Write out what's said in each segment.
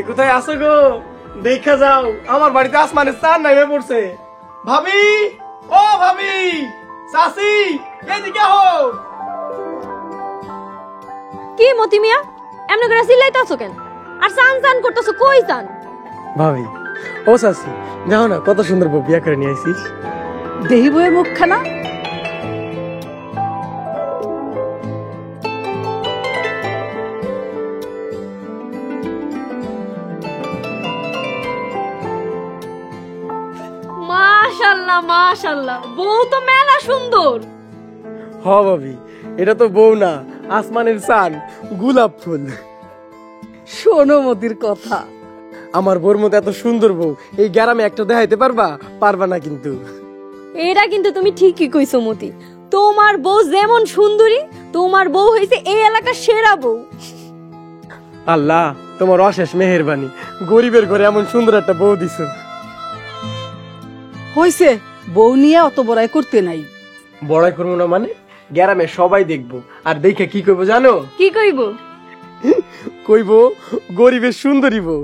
কোথায় আছো গো? দেখা যাও, আমার বাড়িতে আসমানের চাঁদ নামে পড়ছে। ভাবি, ও ভাবি, চাচি, এদিকে হও। কি মতি মিয়া, এমন করে চিল্লাইতাছো কেন? আর চান চান করতেছো, কই চান? ভাবি, ও চাচি, যাও না, কত সুন্দর বউ বিয়া করে নিয়ে আইছিস। দেহি বইয়ে মুখখানা। মাশাআল্লাহ মাশাআল্লাহ, বউ তো মেলা সুন্দর। হ ভাবি, এটা তো বউ না, আসমানের চাঁদ, গোলাপ ফুল। শোনো মতির কথা, আমার বউর মতো এত সুন্দর বউ এই গ্রামে একটা দেখাইতে পারবা? পারবা না কিন্তু। এটা কিন্তু তুমি ঠিকই কইছো মতি, তোমার বউ যেমন সুন্দরী, তোমার বউ হইছে এই এলাকার সেরা বউ। আল্লাহ তোমার অশেষ মেহেরবানি, গরিবের ঘরে এমন সুন্দর একটা বউ দিছো। হইছে, বউ নিয়ে অত বড়াই করতে নাই। বড়াই করবো না মানে? গ্রামে সবাই দেখবো, আর দেখে কি কইবো জানো? কি কইব? কইবো গরিবের সুন্দরী বউ।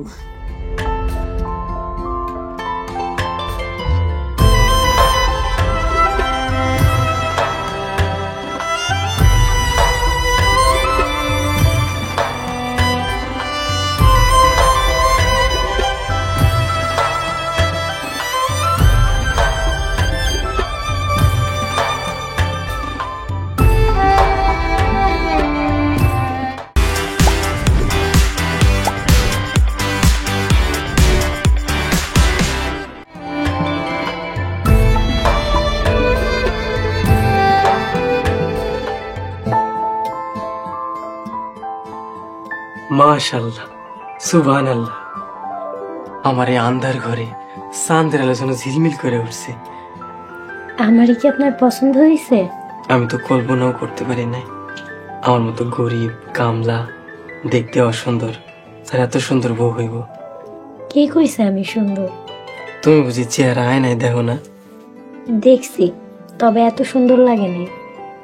মাশাআল্লাহ, সুবহানাল্লাহ, আমার এই আন্ধার ঘরে চাঁদের আলো যেন ঝিলমিল করে উঠছে। আমারই কি আপনার পছন্দ হয়েছে? আমি তো কল্পনাও করতে পারি নাই আমার মতো গরিব কামলা, দেখতে অসুন্দর, তার এত সুন্দর বউ হইব। কে কইছে আমি সুন্দর? তুমি বুঝি চেহারা আয়নায় দেখো না? দেখছি, তবে এত সুন্দর লাগেনি।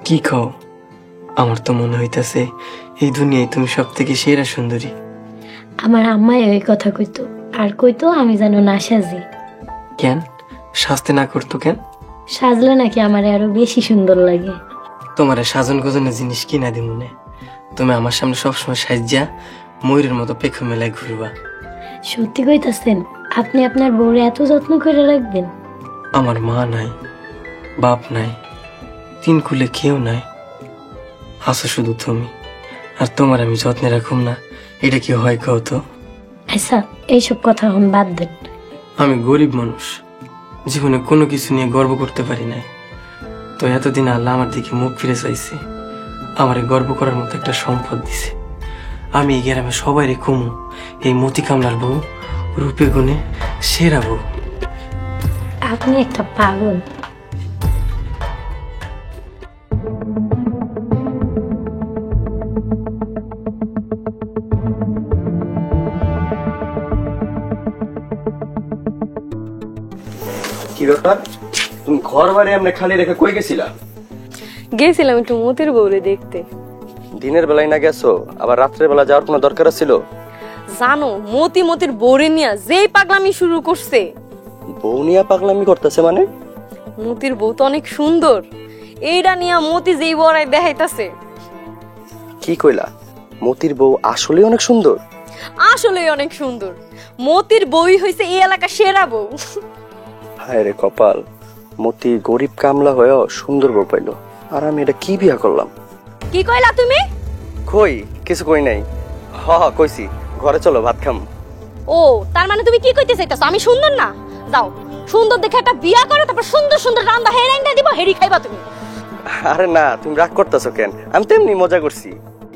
কি খাও? আমার তো মনে হইতাছে এই দুনিয়ায় তুমি সব থেকে সেরা সুন্দরী। আমার আম্মাই ওই কথা কইতো, আর কইতো আমি যেন না সাজি। কেন সাজতে না করতো কেন? সাজলে নাকি আমারে আরো বেশি সুন্দর লাগে। তোমার সাজন গোজনের জিনিস কিনা দিব না, তুমি আমার সামনে সবসময় সাজ্জা ময়ূরের মতো পেখ মেলায় ঘুরবা। সত্যি কইতাছেন? আপনি আপনার বউরে এত যত্ন করে রাখবেন? আমার মা নাই, বাপ নাই, তিন কুলে কেউ নাই, আছো শুধু তুমি। আর তোমার আমি যত্নে রাখুম না, এটা কি হয় কও তো? আচ্ছা, এইসব কথা এখন বাদ দেন। আমি গরিব মানুষ, জীবনে কোনো কিছু নিয়ে গর্ব করতে পারি নাই, তো এতদিন আল্লাহ আমার দিকে মুখ ফিরে চাইছে, আমারে গর্ব করার মতো একটা সম্পদ দিছে। আমি এই গ্রামে সবাই রে কমু এই মতি কামলার বউ, রূপে গুণে সেরা বউ। আপনি একটা পাগল। কি ব্যাপার, তুমি ঘর বাড়ি এমনি খালি রেখে কই গেছিলা? গেছিলাম একটু মতির বউরে দেখতে। দিনের বেলায় না গেছো, আবার রাত্রের বেলা যাওয়ার কোনো দরকার ছিল? জানো, মতির বউরে নিয়া যেই পাগলামি শুরু করছে। বউ নিয়ে পাগলামি করতেছে মানে? মতির বউ তো অনেক সুন্দর, এইটা নিয়া মতি যেই বড়াই দেখাইতাছে। কি কইলা? মতির বউ আসলে অনেক সুন্দর? আসলে অনেক সুন্দর, মতির বউই হইছে এই এলাকার সেরা বউ। হায় রে কপাল, মতি গরিব কামলা হয়েও সুন্দর বউ পাইলো, আর আমি এটা কি বিয়া করলাম? কি কইলা তুমি? কই কিছু কই নাই। হ কইছি, ঘরে চলো ভাত খাম। ও, তার মানে তুমি কি কইতে চাইতাছো আমি সুন্দর না? যাও, সুন্দর দেখে একটা বিয়া করো, তারপর সুন্দর সুন্দর রান্না হেরাইন্দা দিব, হেরি খাইবা তুমি। আরে না, তুমি রাগ করতেছো কেন? আমি তো এমনি মজা করছি।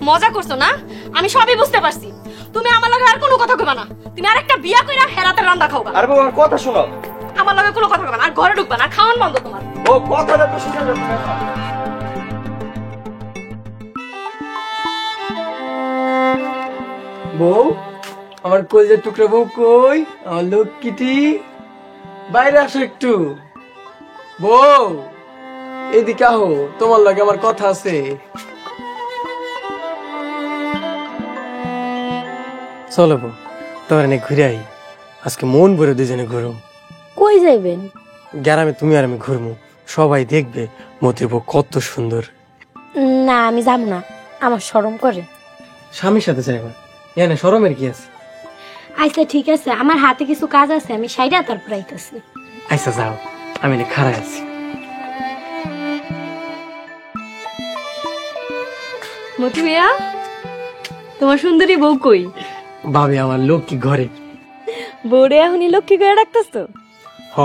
মজা করছো না? আমি সবই বুঝতে পারছি। তুমি আমার লগে আর কোনো কথা কইবা না। তুমি আরেকটা বিয়া কইরা হেরাতে রান্না খাওবা। আর বউ আমার কথা শোনো। আমার লগে কোনো কথা কইবা না, আর ঘরে ঢুকবা না, খাওয়ান বন্ধ তোমার। ও কথাটা তো শুনে যাবে। বউ, আমার কলজার টুকরা বউ কই? আমার লক্ষ্মীটি, বাইরে আসো একটু। বউ, এদিকে আহো, তোমার লাগে আমার কথা আছে। চলো বউ, তোমার এনে ঘুরে আই। আজকে মন ভরে দুজনে ঘুরো। কই যাইবেন? গ্রামে তুমি আর আমি ঘুরবো, সবাই দেখবে মতির বউ কত সুন্দর। না, আমি যাব না, আমার শরম করে। স্বামীর সাথে যাইবা, এনে শরমের কি আছে? আচ্ছা ঠিক আছে, আমার হাতে কিছু কাজ আছে, আমি সাইডা তারপর আইতাছি। আচ্ছা যাও, আমি এনে খাড়া আছি। মতি মিয়া, তোমার সুন্দরী বউ কই? ভাবি আমার লক্ষ্মী ঘরে। বউরে এখনই লক্ষ্মী করে রাখতেছ তো? হ,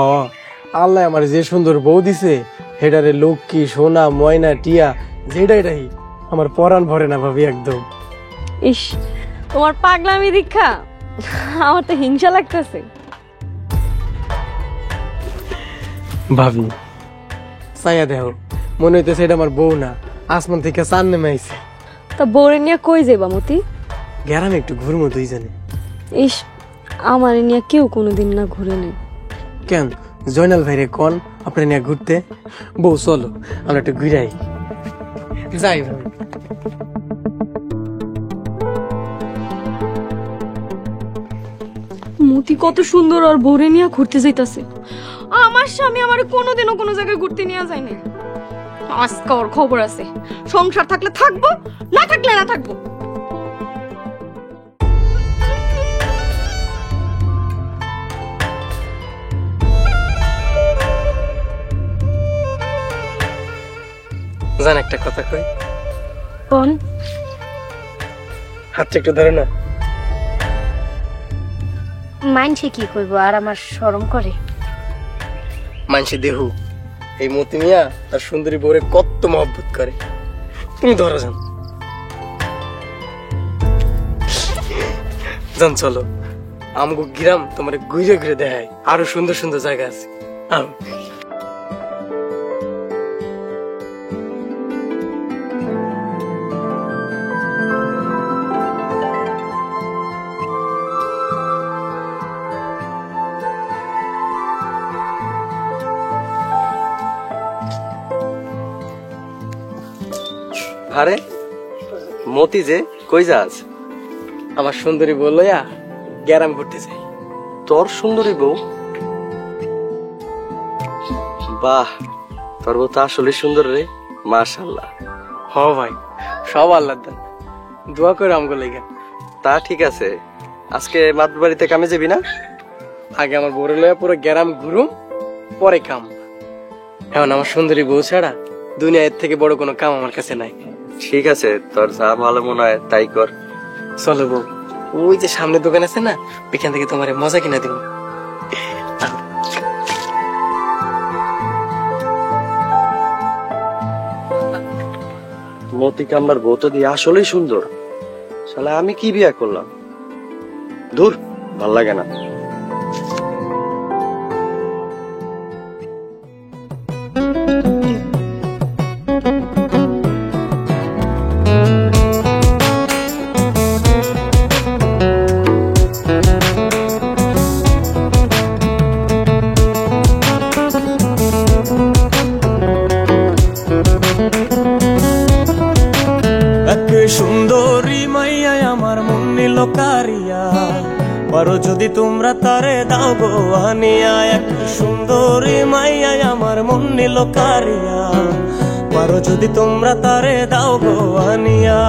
আল্লাহ আমার যে সুন্দর বউ দিছে, হেডারে লক্ষ্মী সোনা ময়না টিয়া যেটাই আমার পরাণ ভরে না ভাবি একদম। ইস, তোমার পাগলামি দীক্ষা আমার তো হিংসা লাগতেছে। ভাবি ছায়া দেহ, মনে হইতেছে এটা আমার বউ না, আসমান থেকে চান নেমে আইছে। তা বউরে নিয়ে কই যাইবা মতি? গ্রামে একটু ঘুরবো দুইজনে। ইস, আমার নিয়ে কেউ কোনোদিন না ঘুরে নেই। কেন জয়নাল ভাইরে কন আপনার নিয়ে ঘুরতে? বউ চলো আমরা একটু ঘুরাই যাই। ভাবি মতি কত সুন্দর আর বউরে নিয়ে ঘুরতে যাইতাছে। আমার স্বামী আমার কোনোদিনও কোনো জায়গায় ঘুরতে নিয়ে যায় না। আজকে ওর খবর আছে, সংসার থাকলে থাকবো, না থাকলে না থাকবো। জান একটা কথা কই? কোন? হাতটা একটু ধরে না। মানছে কি করবো, আর আমার শরম করে। মানসি দেহু এই মতি মিয়া তার সুন্দরী বউরে কত মহব্বত করে। তুমি ধরো যান, যান চলো আমগো গ্রাম তোমার ঘুরে ঘুরে দেখায়, আরো সুন্দর সুন্দর জায়গা আছে। আও। আরে মতি যে কই যাস? আমার সুন্দরী বউ লইয়া গ্রাম ঘুরতে চাই। তোর সুন্দরী বউ? বাহ, তোর বউ তো আসলে সুন্দর রে, মাশাআল্লাহ। হ ভাই, সব আল্লাহ দান, দোয়া করে আমগো লেগে। তা ঠিক আছে, আজকে মাতৃ বাড়িতে কামে যাবি না? আগে আমার বউরে লইয়া পুরো গ্রাম ঘুরুম, পরে কাম। এখন আমার সুন্দরী বউ ছাড়া দুনিয়া এর থেকে বড় কোনো কাম আমার কাছে নাই। ঠিক আছে, তোর যা ভালো মনে হয় তাই কর। চলো বউ, ওই যে সামনে দোকান আছে না, ওইখান থেকে তোমার মজা কিনা দিব। মতি কামলার বউ তো দিয়ে আসলেই সুন্দর। শালা আমি কি বিয়া করলাম, দূর ভাল লাগে না। সুন্দরী মাইয়া আমার মন নিল কারিয়া, পারো যদি তোমরা তারে দাও গো আনিয়া। এক সুন্দরী মাইয়া আমার মন নিল কারিয়া, পারো যদি তোমরা তারে দাও গো আনিয়া।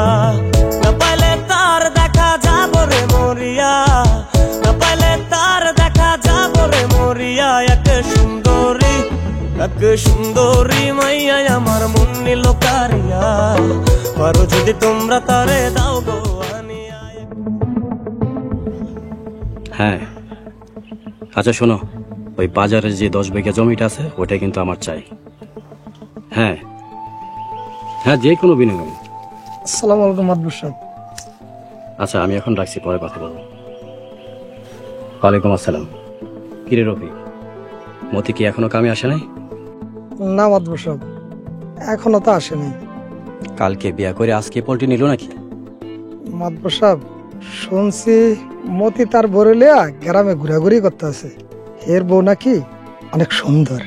না পাইলে তার দেখা যাব রে মরিয়া, না পাইলে তার দেখা যাব রে মরিয়া। এক সুন্দরী মাইয়া আমার মন নিল কারিয়া, পারো যদি তোমরা তারে দাও গো আনিয়া। হ্যাঁ আচ্ছা শোনো, ওই বাজারের যে 10 বিঘা জমিটা আছে ওটা কিন্তু আমার চাই। হ্যাঁ হ্যাঁ, যে কোনো বিনিময়ে। আসসালামু আলাইকুম মাদবর সাহেব। আচ্ছা আমি এখন রাখছি, পরে কথা বলবো। ওয়ালাইকুম আসসালাম। কিরে রফিক, মতি কি এখনো কামে আসে নাই? না মাদবর সাহেব, এখনো তো আসেনি। কালকে বিয়া করে আজকে পোল্ট্রি নিল নাকি? মাদবর সাহেব, শুনছি মতি তার বরে লিয়া গ্রামে ঘোরাঘুরি করতে আছে। এর বউ নাকি অনেক সুন্দর।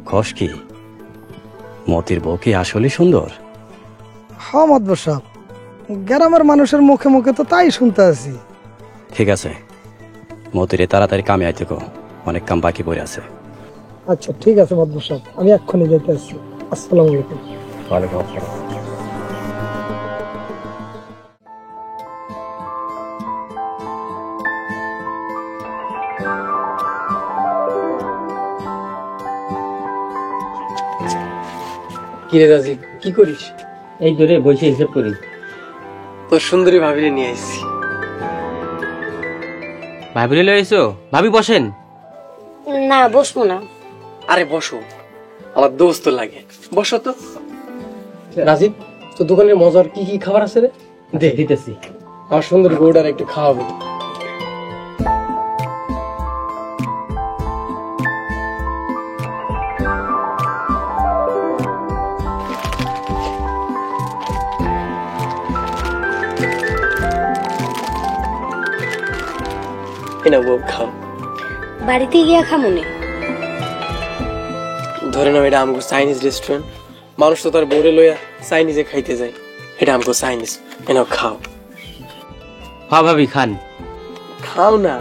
খস কি মতির বউ কি আসলে সুন্দর? হ মাদবর সাহেব, গ্রামের মানুষের মুখে মুখে তো তাই শুনতে আছি। ঠিক আছে, মতিরে তাড়াতাড়ি কামে আইতে কো, অনেক কাম বাকি পড়ে আছে। আচ্ছা ঠিক আছে মাদবর সাহেব, আমি এক্ষুনি যেতে আসছি। আসসালামু আলাইকুম। ওয়ালাইকুম আসসালাম। কিরে রাজীব, কি করিস? এই ধরে বসে হিসেব করি। তোর সুন্দরী ভাবিরে নিয়ে আইছি। ভাবি লয়ে এসো, ভাবি বসেন। না বসবো না। আরে বসো, আমার দোস্ত লাগে, বসো তো। রাজীব, তোর দোকানের মজার কি কি খাবার আছে রে? দে, দিতেছি। আমার সুন্দরী বউটার একটু খাওয়াবো। এনা বউ, খাও। বাড়িতে গিয়া খামুনে। ধরে নাও এটা আমগো চাইনিজ রেস্টুরেন্ট, মানুষ তো তার বউরে লইয়া চাইনিজে খাইতে যায়, এটা আমগো চাইনিজ। এনাও খাও। হ্যাঁ ভাবি খান। খাও না।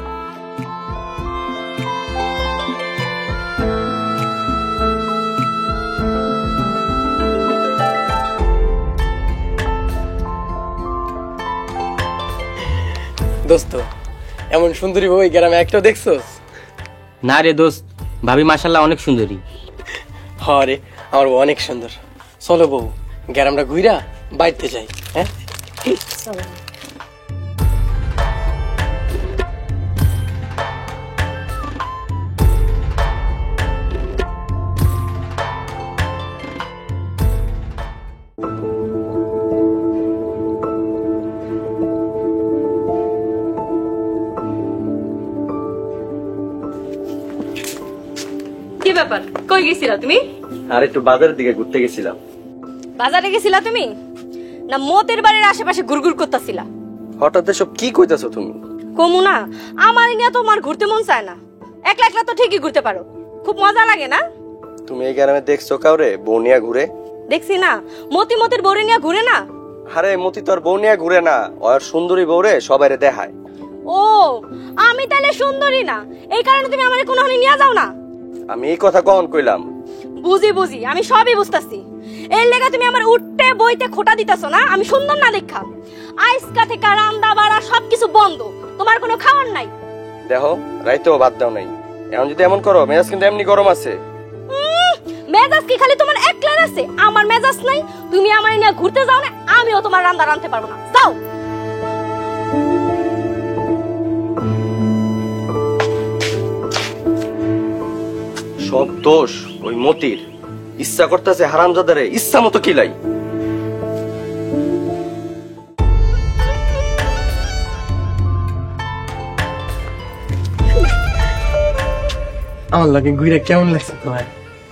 দোস্ত, এমন সুন্দরী বউ এই গ্রামে একটাও দেখছোস? না রে দোস্ত, ভাবি মাশাল্লাহ অনেক সুন্দরী। হ রে, আমার বউ অনেক সুন্দর। চলো বউ, গ্রামটা ঘুইরা বাইতে যাই। হ্যাঁ কি ব্যাপার, কই গেছিলা তুমি? আর একটু বাজারের দিকে ঘুরতে গেছিলাম। বাজারে গেছিলা তুমি না মতের বাড়ির আশেপাশে ঘুরঘুর করতেছিলা? হঠাৎ এসব কি কইতাছো তুমি? কমু না, আমার নিয়ে তোমার ঘুরতে মন চায় না। একলা একলা তো ঠিকই ঘুরতে পারো, খুব মজা লাগে না? তুমি এই গ্রামে দেখছো কাউরে বউ নিয়া ঘুরে? দেখছি না, মতির বউরে নিয়ে ঘুরে না? আরে মতি তোর বউ নিয়া ঘুরে না, ওর সুন্দরী বউরে সবাইরে দেখায়। ও, আমি তাহলে সুন্দরী না, এই কারণে তুমি আমারে কোনোখানে নিয়ে যাও না? আমি এই কথা কখন কইলাম? বুঝি, আমি সবই বুঝতাছি। এর লেগা তুমি আমার উঠতে বইতে খোটা দিতেছো না আমি সুন্দর না দেখা? আইসকা থেকে রান্দা বাড়া সবকিছু বন্ধ, তোমার কোনো খাওয়ার নাই। দেখো রাইতেও বাদ দাও নাই, এখন যদি এমন করো মেজাজ কিন্তু এমনি গরম আছে। মেজাজ কি খালি তোমার একলার আছে? আমার মেজাজ নাই। তুমি আমারে নিয়ে ঘুরতে যাও না, আমিও তোমার রান্দা রাঁধতে পারবো না। যাও। সব দোষ ওই মতির, ইচ্ছা করতেছে হারামজাদারে ইচ্ছা মতো কিলাই। আমার লাগে ঘুরে কেমন লাগছে তোমার?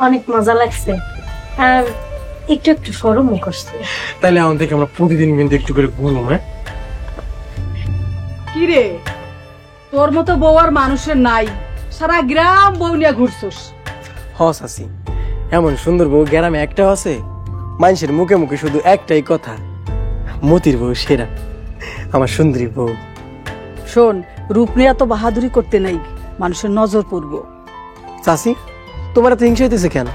অনেক মজা লাগছে, আর একটু একটু শরমও করছে। তাহলে আমার থেকে আমরা প্রতিদিন কিন্তু একটু করে ঘুরবো। হ্যাঁ কিরে, তোর মতো বউ আর মানুষের নাই, সারা গ্রাম বউ নিয়ে ঘুরছস। হস আসি, এমন সুন্দর বউ গ্রামে একটাও আছে? মানুষের মুখে মুখে শুধু একটাই কথা, মতির বউ সেরা, আমার সুন্দরী বউ। শোন, রূপ নিয়ে এত বাহাদুরি করতে নাই, মানুষের নজর পড়বো। চাচি, তোমার এত হিংসা হইতেছে কেন?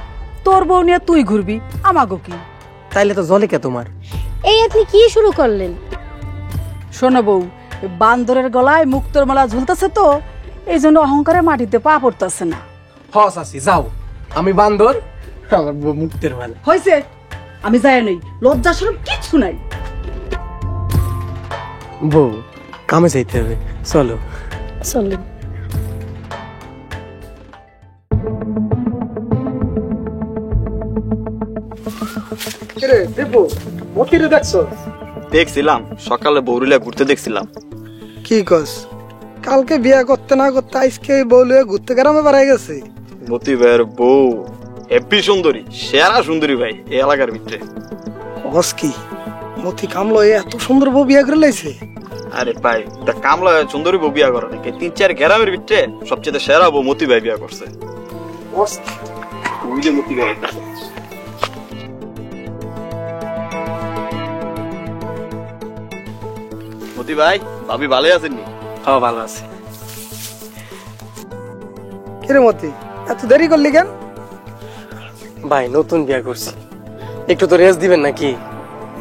তোর বউ নিয়ে তুই ঘুরবি, আমাগো কি? তাইলে তো জলে কে তোমার? এই আপনি কি শুরু করলেন? শোনো বউ, বান্দরের গলায় মুক্তোর মালা ঝুলতেছে তো, এই জন্য অহংকারে মাটিতে পা পড়তেছে না। হস আসি, যাও। আমি বান্দর, আমার বউ মুক্তের মালা। হয়েছে, আমি যাই নই, লজ্জা শরম কিচ্ছু নাই। বউ, কামে যাইতে হবে, চলো। চলেন। কিরে দীপু, মতিরে দেখছো? দেখছিলাম সকালে বৌরিলা ঘুরতে দেখছিলাম। কি কস কালকে বিয়া করতে না করতে আজকে বউলে ঘুরতে গ্রামে বাড়াই গেছে? মতি ভাইয়ের বউ হেব্বি সুন্দরী, সেরা সুন্দরী ভাই এই এলাকার ভিতরে। কস কি মতি কামলো এত সুন্দর বউ বিয়া করে লাইছে? আরে ভাই তা কামলা সুন্দরী বউ বিয়া করে নাকি? 3-4 গ্রামের ভিতরে সবচেয়ে সেরা বউ মতি ভাই বিয়া করছে। ওই যে মতি ভাই। মতি ভাই ভাবি ভালো আছেননি? হ্যাঁ ভালো আছে। কিরে মতি এত দেরি করলি কেন? ভাই নতুন বিয়া করছি, একটু তো রেস্ট দিবেন নাকি?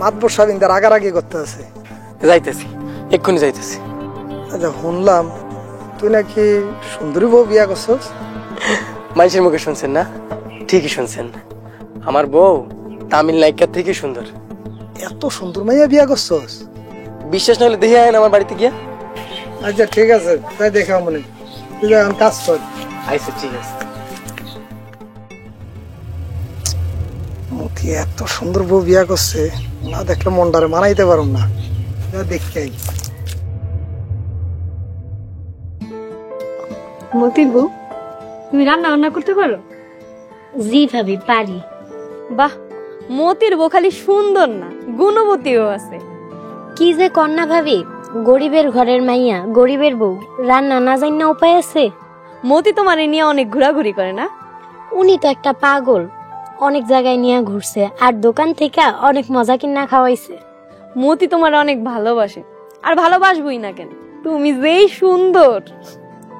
মাতবর সাবিন্দার আগারাগি করতে আছে। যাইতেছি, এক্ষুনি যাইতেছি। আচ্ছা শুনলাম তুই নাকি সুন্দরী বউ বিয়া করছস? মানুষের মুখে শুনছেন না? ঠিকই শুনছেন, আমার বউ তামিল নায়িকার থেকে সুন্দর। এত সুন্দর মাইয়া বিয়া করছস? বিশ্বাস না হলে দেখে আয়েন আমার বাড়িতে গিয়া। আচ্ছা ঠিক আছে তাই দেখা মনে, তুই যা এখন কাজ কর। আচ্ছা ঠিক আছে। মতি এত সুন্দর বউ বিয়া করছে, না দেখলে মনটারে মানাইতে পারুম না। যা দেখতে আই। মতির বউ, তুমি রান্না বান্না করতে পারো? জি ভাবি পারি। বাহ, মতির বউ খালি সুন্দর না, গুণবতীও আছে। কি যে কন্যা ভাবি, গরিবের ঘরের মাইয়া, গরিবের বউ, রান্না না জানি না উপায় আছে? মতি তোমার নিয়ে অনেক ঘোরাঘুরি করে না? উনি তো একটা পাগল, অনেক জায়গায় নিয়ে ঘুরছে আর দোকান থেকে অনেক মজা কিনা খাওয়াইছে। মতি তোমার অনেক ভালোবাসে, আর ভালোবাসবই না কেন, তুমি যেই সুন্দর।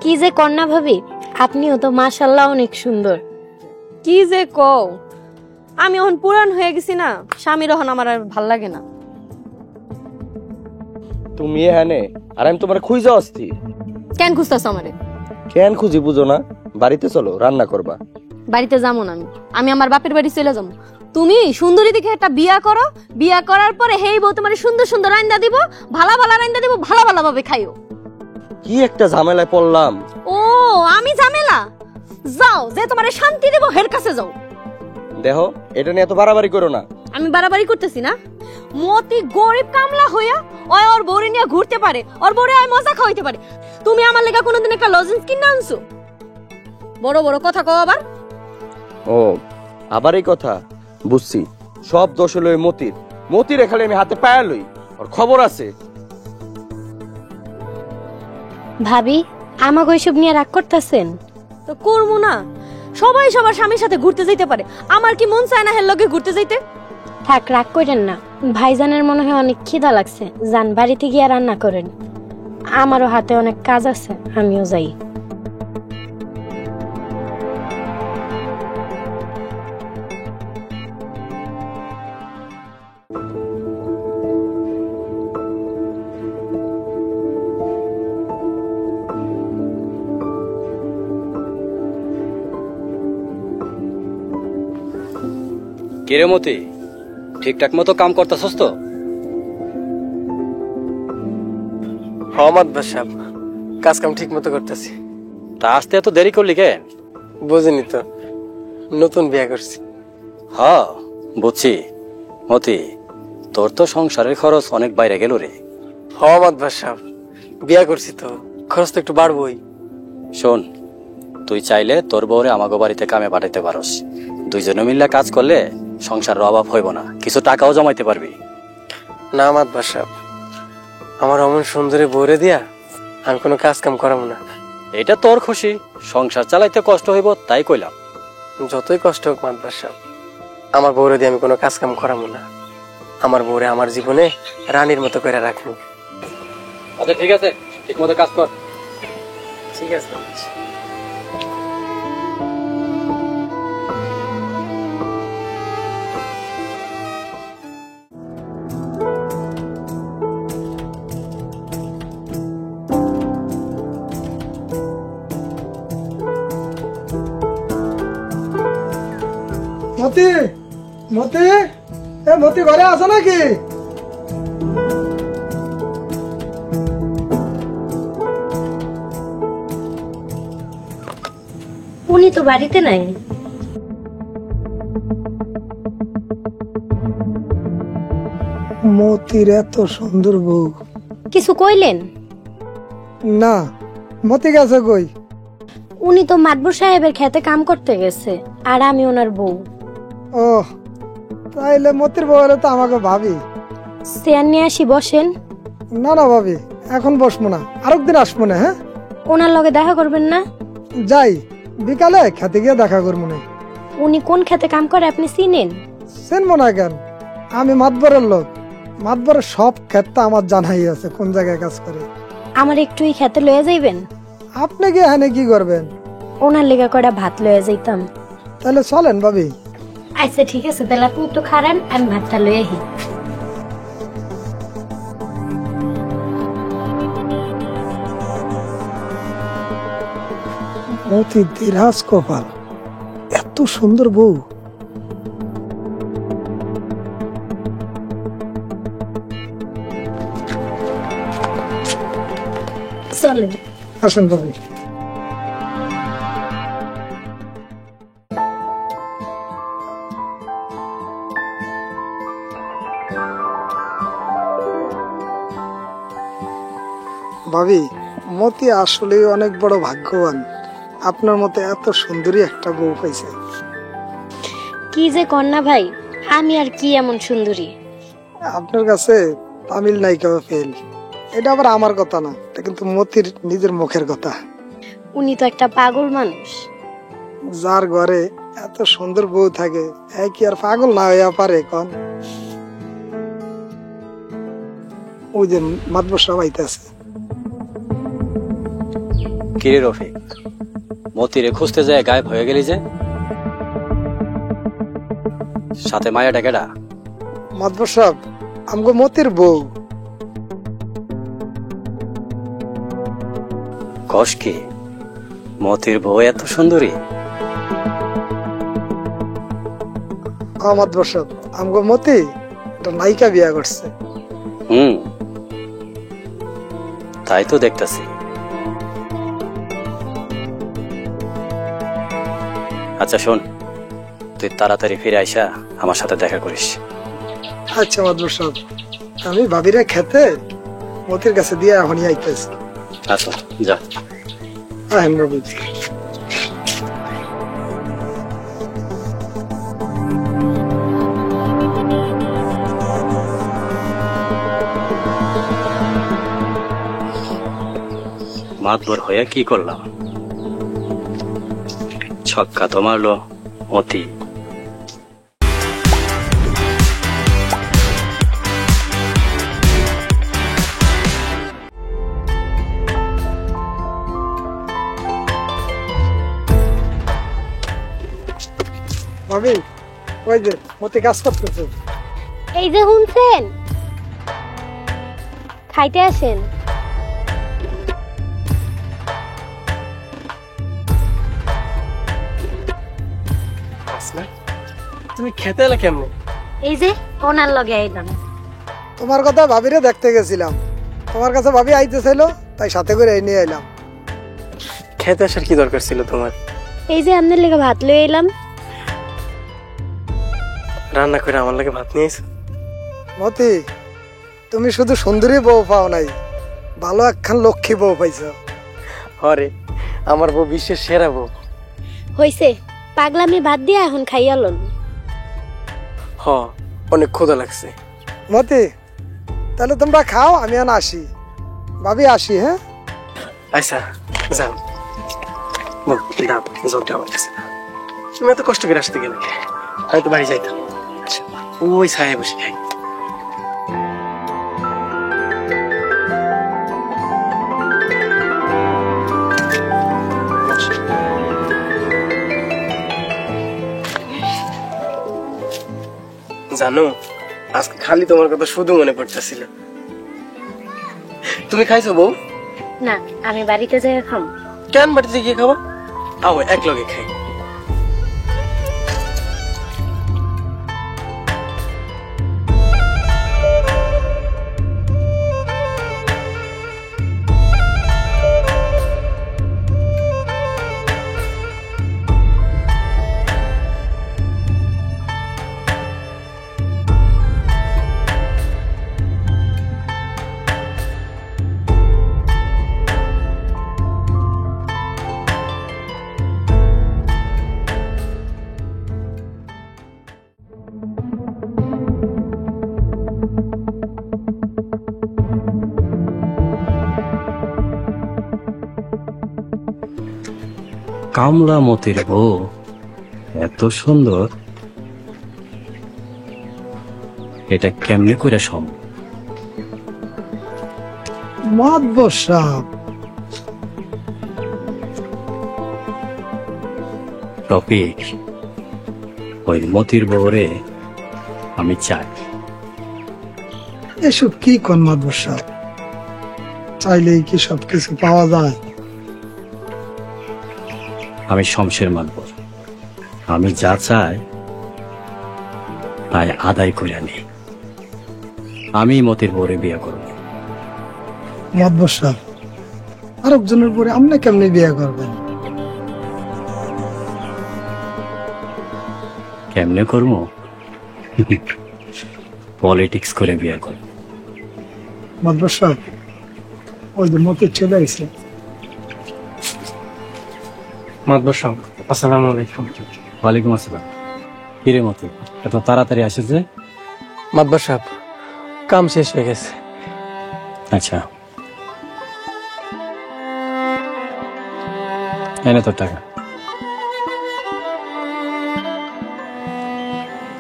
কি যে কন্যা ভাবি, আপনিও তো মাশাআল্লাহ অনেক সুন্দর। কি যে কও, আমি এখন পুরান হয়ে গেছি না, স্বামীর এখন আমার আর ভাল লাগে না। তুমি এখানে আর আমি তোমার খুঁজে আসছি। কেন খুঁজতেছ আমারে? কেন খুঁজি বুঝো না? বাড়িতে চলো রান্না করবা। বাড়িতে যাবো না আমি আমার বাপের বাড়ি চলে যাবো। তুমি সুন্দরী দেখে একটা বিয়া করো, বিয়া করার পরে হেই বউ তোমার সুন্দর সুন্দর রান্দা দিব, ভালো ভালো রান্দা দিব, ভালো ভালো ভাবে খাইও। কি একটা ঝামেলায় পড়লাম। ও আমি ঝামেলা? যাও, যে তোমারে শান্তি দেব হের কাছে যাও। দেখো এটা নিয়ে এত বাড়াবাড়ি করো না। আমি বাড়াবাড়ি করতেছি না? মতি গরিব কামলা হইয়া ওই ওর বউরে নিয়ে ঘুরতে পারে, ওর বউরে আয় মজা খাওয়াইতে পারে। তুমি আমার লেগা কোনোদিন একটা লজেন্স কিনে আনছো? বড় বড় কথা কও আবার। ও আবার এই কথা বুঝছি, সব দোষ হলো মতির। মতির খালি আমি হাতে পায়া লই, ওর খবর আছে। ভাবি আমাকে ওইসব নিয়ে রাগ করতেছেন? তো করবো না, সবাই সবার স্বামীর সাথে ঘুরতে যাইতে পারে, আমার কি মন চায় না হের লগে ঘুরতে যাইতে? থাক রাগ করেন না, ভাইজানের মনে হয় অনেক খিদা লাগছে, যান বাড়িতে গিয়ে রান্না করেন। আমারও হাতে অনেক কাজ আছে, আমিও যাই। কিরে মতি, ঠিকঠাক মতো কাম করতেছস তো? হমাদ বাসাব, কাজ কাম ঠিক মতো করতেছি। তা আসতে এত দেরি করলি কেন? বুঝিনি তো, নতুন বিয়া করছি। হ বুঝছি। মতি, তোর তো সংসারের খরচ অনেক বাইরে গেল রে। হমাদ বাসাব, বিয়া করছি তো খরচ তো একটু বাড়বই। শোন, তুই চাইলে তোর বউরে আমাগো বাড়িতে কামে পাঠাইতে পারস। দুইজনে মিললে কাজ করলে সংসারের অভাব হইব না, কিছু টাকাও জমাইতে পারবি। না আমাদ বাসাব, আমার অমন সুন্দরী বউরে দিয়া আমি কোনো কাজ কাম করাবো না। এটা তোর খুশি, সংসার চালাইতে কষ্ট হইব তাই কইলাম। যতই কষ্ট হোক মাদবার সাহেব, আমার বউরে দিয়ে আমি কোনো কাজ কাম করাবো না। আমার বউরে আমার জীবনে রানীর মতো করে রাখবো। আচ্ছা ঠিক আছে, ঠিক মতো কাজ কর। ঠিক আছে। মতি মতি মতি ঘরে আছো নাকি? উনি তো বাড়িতে নাই। মতি মতির এত সুন্দর বউ। কিছু কইলেন? না, মতি গেছে কই? উনি তো মাদবর সাহেবের খেতে কাম করতে গেছে, আর আমি ওনার বউ। ও তাইলে মতির বউ হলে তো আমাকে ভাবি। চেয়ার নিয়ে আসি, বসেন। না না ভাবি, এখন বসবো না, আরেকদিন আসবো না। হ্যাঁ ওনার লগে দেখা করবেন না? যাই, বিকালে খেতে গিয়ে দেখা করবো না। উনি কোন খেতে কাম করে আপনি চিনেন? চিনবো না কেন, আমি মাতবরের লোক। মাতবরের সব ক্ষেতটা আমার জানাই আছে কোন জায়গায় কাজ করে। আমার একটু এই খেতে লয়ে যাইবেন? আপনি কি এখানে কি করবেন? ওনার লেগে কয়টা ভাত লয়ে যাইতাম। তাহলে চলেন ভাবি। আচ্ছা ঠিক আছে, তাহলে আপনি একটু খারান, আমি ভাতটা লয়ে আহি। মতি দিরাজ কপাল, এত সুন্দর বউ। চলেন। আসেন ভাবি। ভাবি, মতি আসলে অনেক বড় ভাগ্যবান, আপনার মতো এত সুন্দরী একটা বউ পাইছে। কি যে কন্যা ভাই, আমি আর কি এমন সুন্দরী? আপনার কাছে তামিল নায়িকা ফেল, এটা আবার আমার কথা না, এটা কিন্তু মতির নিজের মুখের কথা। উনি তো একটা পাগল মানুষ। যার ঘরে এত সুন্দর বউ থাকে, কি আর পাগল না হইয়া পারে কন? ওই যে মাতবর সাহেব আইতাছে। কিরে রফিক, মতিরে খুঁজতে যায় গায়েব হয়ে গেলি যে? সাথে মায়া ডাকেডা? মাতবর সাহেব, আমগো মতির বউ। কস কি, মতির বউ এত সুন্দরী? মাতবর সাহেব, আমগো মতি একটা নায়িকা বিয়া করছে। তাই তো দেখতেছি। আচ্ছা শোন, তুই তাড়াতাড়ি ফিরে আইসা আমার সাথে দেখা করিস। আচ্ছা মাতবর সাহেব, আমি ভাবিরা খেতে মতির কাছে দিয়ে এখনই আইতেছি। আচ্ছা যা। মাতবর হয়ে কি করলাম? ছক্কা তো মারলো মতি। ভাবি, ওই যে মতি কাজ করতেছে। এই যে শুনছেন, খাইতে আসেন। তুমি খেতে এলে কেমন? এই যে ওনার লগে আইলাম। তোমার কথা ভাবিরে দেখতে গেছিলাম, তোমার কাছে ভাবি আইতেছিল, তাই সাথে করে নিয়ে এলাম। খেতে আসার কি দরকার ছিল তোমার? এই যে আপনার লেগে ভাত লয়ে এলাম। রান্না করে আমার লাগে ভাত নিয়ে এসো। মতি, তুমি শুধু সুন্দরী বউ পাও নাই, ভালো একখান লক্ষ্মী বউ পাইছো। হরে, আমার বউ বিশ্বের সেরা বউ। হইছে, পাগলামি বাদ দিয়ে এখন খাইয়া লন। হ, অনেক ক্ষুধা লাগছে। মতি, তাহলে তোমরা খাও, আমি এখন আসি। ভাবি আসি। হ্যাঁ আচ্ছা যাও। তুমি এত কষ্ট করে আসতে গেলে, আমি তো বাড়ি যাইতাম। ওই ছায় বসে খাই। জানো, আজকে খালি তোমার কথা শুধু মনে পড়তেছিল। তুমি খাইছো বউ? না, আমি বাড়িতে যাই খাম। কেন বাড়িতে গিয়ে খাবা? আও এক লগে খাই। কামলা মতির বউ এত সুন্দর, এটা কেমনে করে সম্ভব? মাতবর সাহেব, রফিক, ওই মতির বউরে আমি চাই। এসব কি কোন মাতবর সাহেব? চাইলেই কি সবকিছু পাওয়া যায়? আমি শমশের মাতবর, আমি যা চাই তাই আদায় করে নি। আমি মতির বউরে বিয়ে করব। মাতবর সাহেব, আরেকজনের পরে আপনি কেমনে বিয়ে করবেন? কেমনে করব? পলিটিক্স করে বিয়ে করব। মাতবর সাহেব, ওই যে মতির ছেলে আছে। মাতবর সাহেব, আসসালামু আলাইকুম। ওয়ালাইকুম আসসালাম। কিরে মতি, এত তাড়াতাড়ি আসিস যে? মাতবর সাহেব, কাম শেষ হয়ে গেছে। আচ্ছা, এনে তোর টাকা।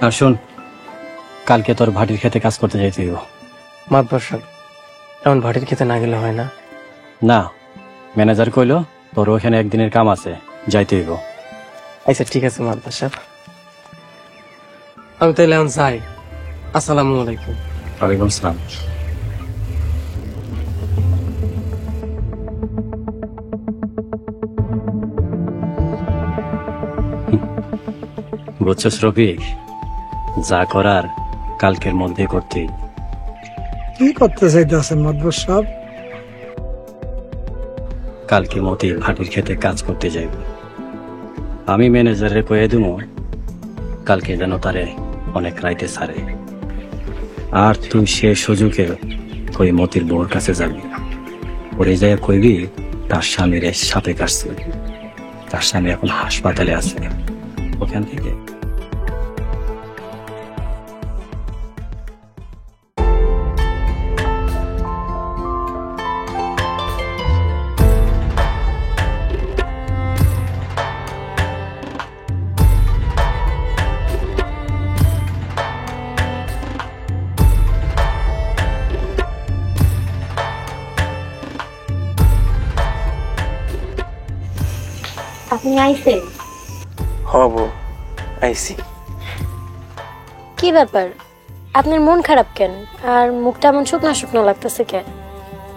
আর শোন, কালকে তোর ভাটির খেতে কাজ করতে যাইতে হইব। মাতবর সাহেব, এমন ভাটির খেতে না গেলে হয় না? না, ম্যানেজার কইলো তোর ওখানে একদিনের কাম আছে, যাইতে হইব। আচ্ছা ঠিক আছে মাতবর সাহেব, আমি তাইলে এখন যাই। আসসালামু আলাইকুম। ওয়ালাইকুম সালাম। বুঝছস রফিক, যা করার কালকের মধ্যে করতে। কি করতে চাইতেছেন মাতবর সাহেব? কালকে মতি ভাটির খেতে কাজ করতে যাইব। আমি ম্যানেজারে কয়ে দেবো কালকে যেন তারে অনেক রাইতে ছাড়ে। আর তুই সে সুযোগে ওই মতির বউর কাছে যাবি, ওরে যায় কইবি তার স্বামীর সাপে কাটছে, তার স্বামী এখন হাসপাতালে আছে। ওখান থেকে আপনি আইছেন? হব, আইসি। কি ব্যাপার, আপনার মন খারাপ কেন? আর মুখটা এমন শুকনো শুকনো লাগতেছে কেন?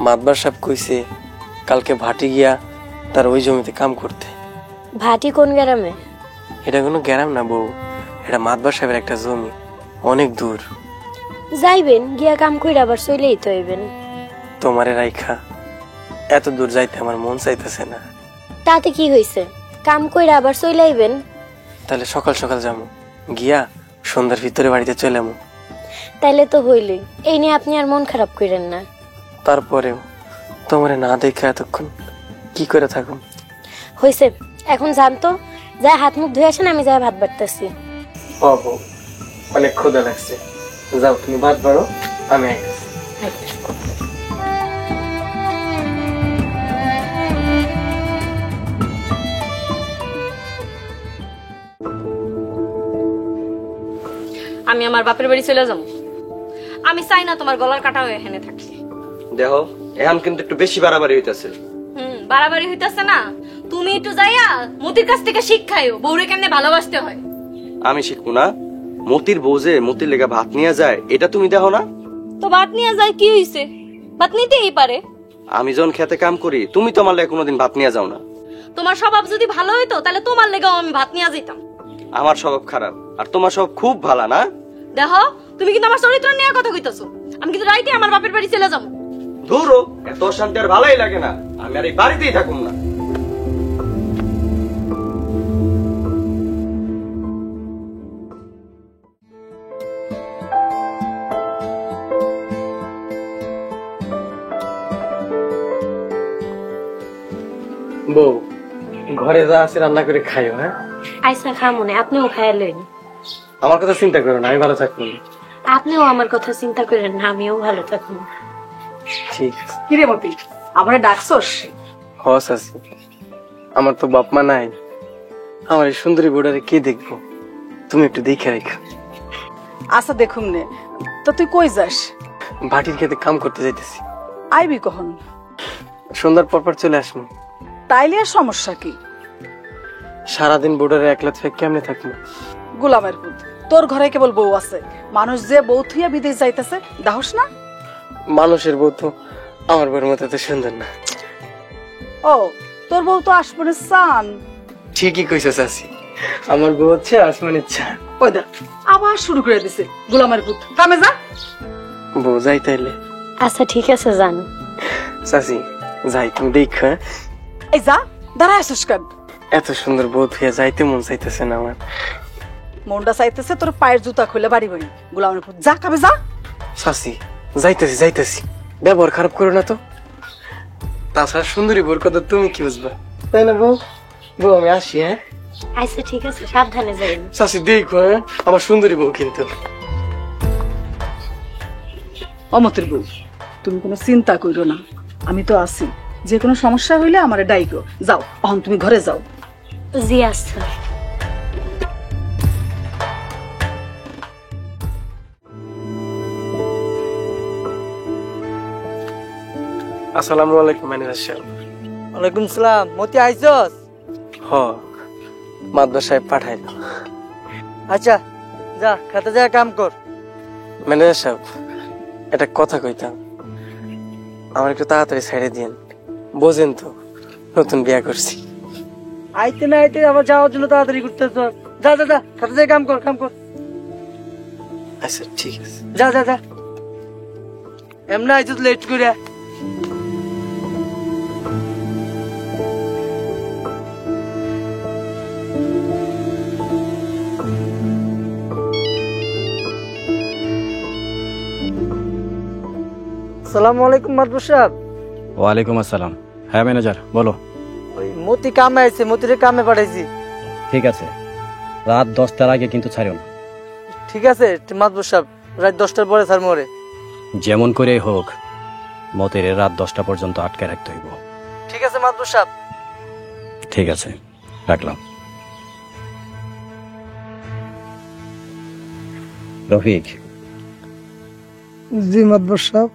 মাতবর সাহেব কইছে কালকে ভাটি গিয়া তার ওই জমিতে কাম করতে। ভাটি কোন গ্রামে? এটা কোনো গ্রাম না বউ, এটা মাতবর সাহেবের একটা জমি, অনেক দূর। যাইবেন, গিয়া কাম কইরা আবার চলেই তো হইবেন। তোমারে রাইখা এত দূর যাইতে আমার মন চাইতেছে না। তাতে কি হইছে, কাম কইরা আবার চলে আইবেন। তাহলে সকাল সকাল যাবো, গিয়া সন্ধ্যার ভিতরে বাড়িতে চলে যাবো। তাইলে তো হইলই, এই নিয়ে আপনি আর মন খারাপ করেন না। তারপরেও তোমারে না দেখা এতক্ষণ কি করে থাকো? হইছে, এখন জানতো যা হাত মুখ ধুয়ে আসেন, আমি যাই ভাত বাড়তেছি। অনেক ক্ষুধা লাগছে, যাও তুমি ভাত বাড়ো, আমি আইতেছি। আমি আমার বাপের বাড়ি চলে যাবো। আমি চাই না তোমার গলার কাটা হয়ে এখানে থাকি। দেখো, এখন কিন্তু একটু বেশি বাড়াবাড়ি হইতাছে। বাড়াবাড়ি হইতাছে না, তুমি একটু যাইয়া মতির কাছ থেকে শিক্ষাইও বউরে কেমনে ভালোবাসতে হয়। আমি শিখবো না? মতির বউ যে মতির লেগা ভাত নিয়ে যায়, এটা তুমি দেখো না? তো ভাত নিয়ে যায় কি হইছে, ভাত নিতেই পারে। আমি যখন খেতে কাম করি, তুমি তো আমার লেগে কোনোদিন ভাত নিয়ে যাও না। তোমার স্বভাব যদি ভালো হইতো তাহলে তোমার লেগাও আমি ভাত নিয়ে যেতাম। আমার স্বভাব খারাপ, আর তোমার স্বভাব খুব ভালো না? দেখো, তুমি কিন্তু আমার চরিত্র নিয়ে কথা কইতাছো। আমি কিন্তু রাইতে আমার বাপের বাড়ি চলে যাবো। ধরো, এত শান্তি আর ভালোই লাগে না। আমি আর এই বাড়িতেই থাকুম না। বউ, ঘরে যা আছে রান্না করে খাইও। হ্যাঁ, আইসা খামনে, আপনিও খাইলেন। আমার কথা চিন্তা করো না, আমি ভালো থাকবো। আপনিও আমার কথা চিন্তা করেন না, আমিও ভালো থাকবো। ঠিক আছে। কিরে মতি, আমারে ডাকছস? হস আছে, আমার তো বাপ মা নাই, আমার এই সুন্দরী বোর্ডারে কে দেখবো, তুমি একটু দেখে রেখো। আচ্ছা দেখুন নে, তো তুই কই যাস? ভাটির খেতে কাম করতে যাইতেছি। আইবি কখন? সন্ধ্যার পর চলে আসবো। তাইলে আর সমস্যা কি? সারাদিন বোর্ডারে একলা থেকে কেমনে থাকবো? গোলামের পুত, তোর ঘরে কেবল বউ আছে, মানুষ যে বউ থুইয়া বিদেশ যাইতেছে দাহস না? মানুষের বউ তো আমার বউর মতো তো সুন্দর না। ও, তোর বউ তো আসমানের চান। ঠিকই কইছো চাচি, আমার বউ হচ্ছে আসমানের চাঁদ। ওই দেখ আবার শুরু করে দিছে। গোলামের পুত, কামে যা। বউ যাই তাইলে? আচ্ছা ঠিক আছে যান। চাচি যাই, তুমি দেখো। এই যা, দাঁড়ায় আসিস কেন? এত সুন্দর বউ হইয়া যাইতে মন চাইতেছে না আমার। মনটা চাইতেছে তোর পায়ের জুতা খুলে বাড়ি বাড়ি। গোলামের পুত, যা কামে যা। চাচি যাইতেছি, ব্যবহার খারাপ করো না তো। তাছাড়া সুন্দরী বউর কথা তুমি কি বুঝবা, তাই না বউ? বউ আমি আসি। হ্যাঁ আচ্ছা ঠিক আছে, সাবধানে যাইন। চাচি দেখো, হ্যাঁ আমার সুন্দরী বউ কিন্তু। অমতের বউ, তুমি কোনো চিন্তা কইরো না, আমি তো আছি। যে কোনো সমস্যা হইলে আমারে ডাইকো। যাও, এখন তুমি ঘরে যাও। জি আচ্ছা। আসসালামু আলাইকুম ম্যানেজার সাহেব। ওয়ালাইকুম সালাম। মতি আইছস? হ, মাদবর সাহেব পাঠাইলো। আচ্ছা যা, খাতে যা কাম কর। ম্যানেজার সাহেব, একটা কথা কইতাম, আমার একটু তাড়াতাড়ি ছেড়ে দিন। বোঝেন তো নতুন বিয়া করছি। আইতে না আইতে আবার যাওয়ার জন্য তাড়াতাড়ি করতেছ। যা যা যা, খাতে যা কাম কর। আচ্ছা ঠিক আছে। যা এমনি আইছস লেট করে। আসসালামু আলাইকুম মাদবর সাহেব। ওয়ালাইকুম আসসালাম। হ্যাঁ ম্যানেজার বলো। ওই মতি কামে আইছে, মতিরে কামে পাঠাইছি। ঠিক আছে, রাত 10টার আগে কিন্তু ছাড়ো না। ঠিক আছে মাদবর সাহেব, রাত 10টার পরে স্যার মরে। যেমন করে হোক মতের রাত 10টা পর্যন্ত আটকে রাখতে হইব। ঠিক আছে মাদবর সাহেব। ঠিক আছে, রাখলাম। রফিক, জি মাদবর সাহেব।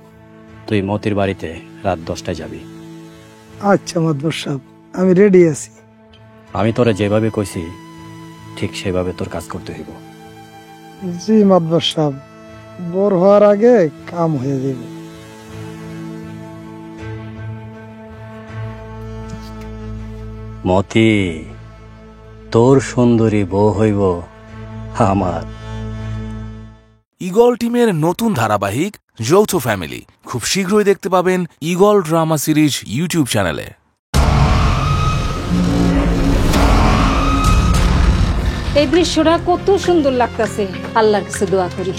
তুই মতির বাড়িতে রাত 10টায় যাবি। আচ্ছা মাদবর সাহেব, আমি রেডি আছি। আমি তোরে যেভাবে কইছি ঠিক সেভাবে তোর কাজ করতে হইব। জি মাদবর সাহেব, বোর হওয়ার আগে কাম হয়ে যাবে। মতি, তোর সুন্দরী বউ হইব আমার। ঈগল টিমের নতুন ধারাবাহিক যৌথ ফ্যামিলি খুব শীঘ্রই দেখতে পাবেন ঈগল ড্রামা সিরিজ ইউটিউব চ্যানেলে। এই দৃশ্যটা কত সুন্দর লাগতেছে। আল্লাহর কাছে দোয়া করি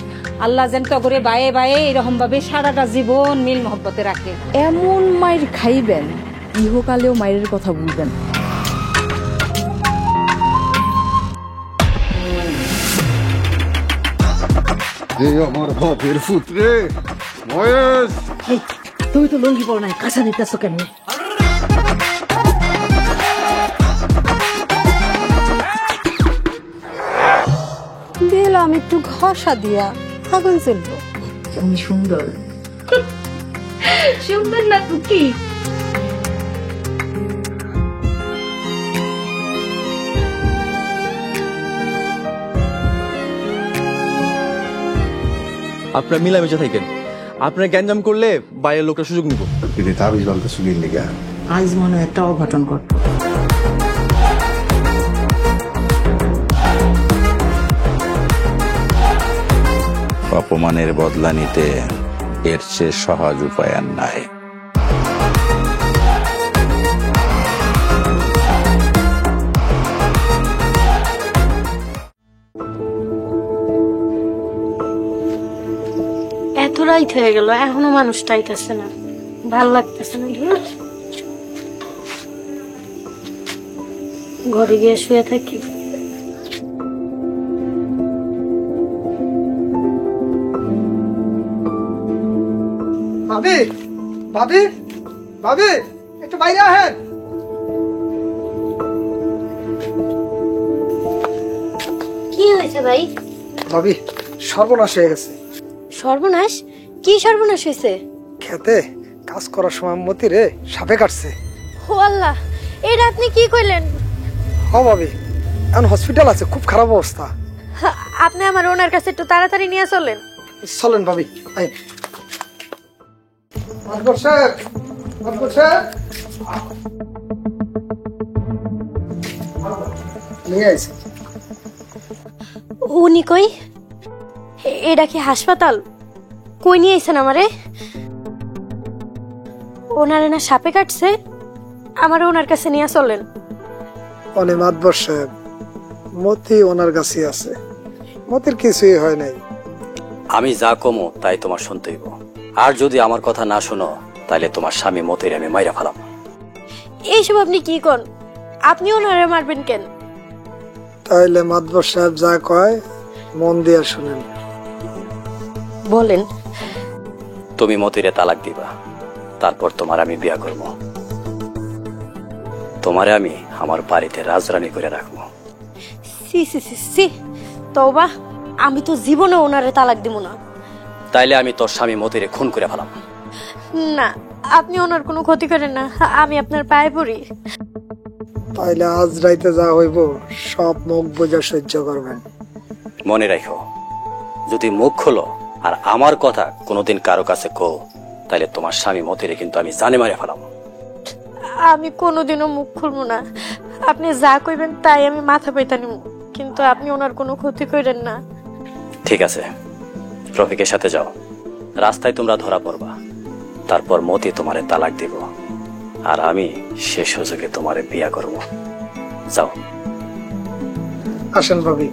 আল্লাহ যেন তগরে বায়ে বায়ে এরকম ভাবে সারাটা জীবন মিল মহব্বতে রাখে। এমন মায়ের খাইবেন ইহকালেও মায়ের কথা বলবেন। আমার বাপের পুত্রে মহেশ, তুমি তো লঙ্গি পড়ো নাই, কাঁচা নিতেছো কেন? দিলাম একটু ঘষা দিয়া, আগুন চলবো। তুমি সুন্দর। সুন্দর না তো কি? আপনার মিলামিশা থাকেন, আপনার গ্যাঞ্জাম করলে বাইরের লোকটা সুযোগ নিব। তাবিজ বলতে শুনির লিগা আজ মনে একটা অঘটন ঘটল। অপমানের বদলা নিতে এর চেয়ে সহজ উপায় আর নাই। এত রাইত হয়ে গেল এখনো মানুষটা আইতাছে না, ভাল লাগতেছে না। ঘরে গিয়ে শুয়ে থাকি। ভাবি ভাবি ভাবি, একটু বাইরে আহেন। হয়েছে ভাই? ভাবি সর্বনাশ হয়ে গেছে। সর্বনাশ? কি সর্বনাশ হয়েছে? খেতে কাজ করার সময় মতি রে সাপে কাটছে। ও আল্লাহ, এটা আপনি কি কইলেন? হ ভাবি, এখন হসপিটাল আছে, খুব খারাপ অবস্থা। আপনি আমার ওনার কাছে একটু তাড়াতাড়ি নিয়ে চলেন। চলেন ভাবি। মাতবর সাহেব, মাতবর সাহেব নিয়ে আইছে। উনি কই? এটা কি হাসপাতাল? কই নিয়ে আইছেন আমারে? ওনারে না সাপে কাটছে? আমার ওনার কাছে নিয়ে চলেন। অনে মাতবর সাহেব, মতি ওনার কাছে আছে, মতির কিছুই হয় নাই। আমি যা কমো তাই তোমার শুনতে হইব, আর যদি আমার কথা না শোনো তাহলে তোমার স্বামী মতির আমি মাইরা ফেলাম। এইসব আপনি কি কোন? আপনি ওনারে মারবেন কেন? তাইলে মাতবর সাহেব যা কয় মন দিয়ে শুনেন। বলেন। তুমি মতিরে তালাক দিবা, তারপর তোমার আমি বিয়া করব, তোমারে আমি আমার বাড়িতে রাজরানী করে রাখবো। সি সি সি সি, তওবা, আমি তো জীবনে ওনারে তালাক দিব না। তাইলে আমি তোর স্বামী মতিরে খুন করে ফেলাম। না, আপনি ওনার কোনো ক্ষতি করেন না, আমি আপনার পায়ে পড়ি। তাইলে আজ রাইতে যা হইব সব মুখ বোঝা সহ্য করবেন। মনে রাখো, যদি মুখ খোলো আর আমার কথা কোনোদিন কারো কাছে কো, তাহলে তোমার স্বামী মতিরে কিন্তু আমি জানে মারে ফেলাম। আমি কোনোদিনও মুখ খুলবো না, আপনি যা কইবেন তাই আমি মাথা পেতে নিব, কিন্তু আপনি ওনার কোনো ক্ষতি করেন না। ঠিক আছে, রফিকের সাথে যাও, রাস্তায় তোমরা ধরা পড়বা, তারপর মতি তোমারে তালাক দিব, আর আমি সে সুযোগে তোমারে বিয়া করব। যাও। আসেন ভাবি।